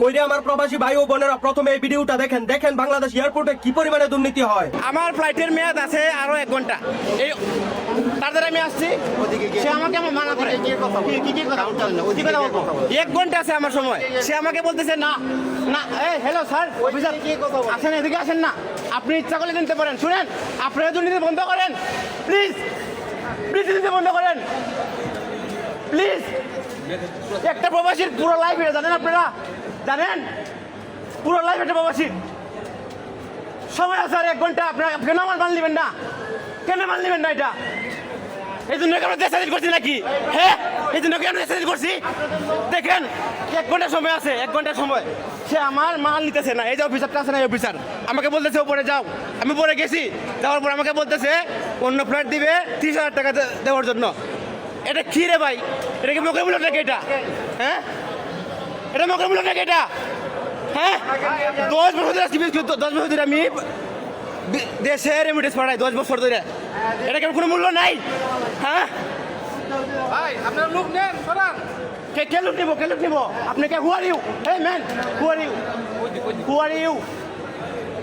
কইরে আমার প্রবাসী ভাই ও বোনেরা প্রথমে এই ভিডিওটা দেখেন, দেখেন বাংলাদেশ এয়ারপোর্টে কি পরিমাণে দুর্নীতি হয়। আমার ফ্লাইটের মেয়াদ আছে আরো 1 ঘন্টা, এই তার দ্বারা আমি আসছি, সে আমাকে আমার মানা করে কি কথা বলবো, 1 ঘন্টা আছে আমার সময়, সে আমাকে বলতেছে না না। এই হ্যালো স্যার, অফিসার আসেন, এদিকে আসেন না, আপনি ইচ্ছা করলে নিতে পারেন। শুনেন, আপনারা দুর্নীতি বন্ধ করেন প্লিজ, প্লিজ দুর্নীতি বন্ধ করেন প্লিজ। একটা প্রবাসীর পুরো লাইফ এটা জানেন, আপনারা জানেন পুরো লাইফ একটা প্রবাসীর সময় আছে আর 1 ঘন্টা। আপনারা কেন আমার মান নেবেন না, কেন মান নেবেন না? এটা এই জন্য কেন দেশ স্বাধীন করছি নাকি? হ্যাঁ, এই জন্য কেন দেশ স্বাধীন করছি? দেখেন 1 ঘন্টা সময় আছে, 1 ঘন্টা সময়, সে আমার মাল নিতেছে না। এই যে অফিসারটা আছে না, এই অফিসার আমাকে বলতেছে উপরে যাও, আমি উপরে গেছি, যাওয়ার পর আমাকে বলতেছে অন্য ফ্লাইট দিবে 30,000 টাকা দেওয়ার জন্য। এটা কি রে ভাই? এটা কি মকের মূল্য নাকি এটা? হ্যাঁ, এটা মকের মূল্য নাকি এটা? হ্যাঁ, 10 বছর ধরে 10 বছর ধরে আমি দেশে রেমিটেন্স পাঠাই, 10 বছর ধরে। এটা কেন কোনো মূল্য নাই? হ্যাঁ ভাই আপনার লোক নেন সরান। কে লুট নিব, কে লুট নিব? আপনি কে? Who are you? Hey man, who are you? Who are you?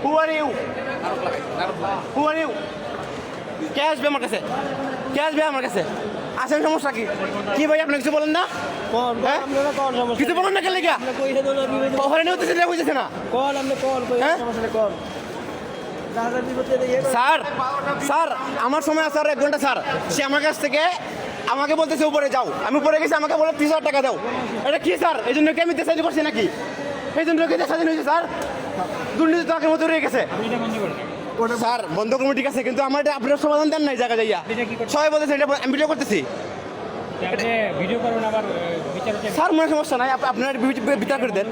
Who are you? Who are you? কে আসবে আমার কাছে? কে আসবে আমার কাছে? আসেন, সমস্যা কি? কি ভাই আপনি কিছু বলেন না? হ্যাঁ? কিছু বলেন না, কে লেগা ওখানে নিউতেছে না, বুঝতেছে না? হ্যাঁ? স্যার, স্যার আমার সময় আছে আর 1 ঘন্টা স্যার। সে আমার কাছ থেকে আমাকে বলতেছে উপরে যাও, আমি উপরে গেছি, আমাকে বলে 30,000 টাকা দাও। এটা কি স্যার? এই জন্য কি আমি দেশ স্বাধীন করছি নাকি? এই জন্য কি দেশ স্বাধীন হয়েছে স্যার? দুর্নীতি তো আগের মতো রয়ে গেছে স্যার। বন্ধ করবো ঠিক আছে, কিন্তু আমার এটা আপনার সমাধান দেন নাই জায়গা যাইয়া। সবাই বলতেছে এটা আমি ভিডিও করতেছি ভিডিও করবেন আবার বিচার হচ্ছে। স্যার। মনে সমস্যা নাই, আপনার বিচার করে দেন,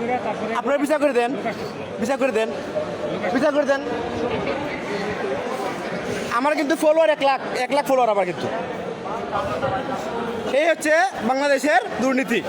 আপনার বিচার করে দেন, বিচার করে দেন, বিচার করে দেন। আমার কিন্তু ফলোয়ার 1 লাখ ফলোয়ার আমার কিন্তু। এই হচ্ছে বাংলাদেশের দুর্নীতি।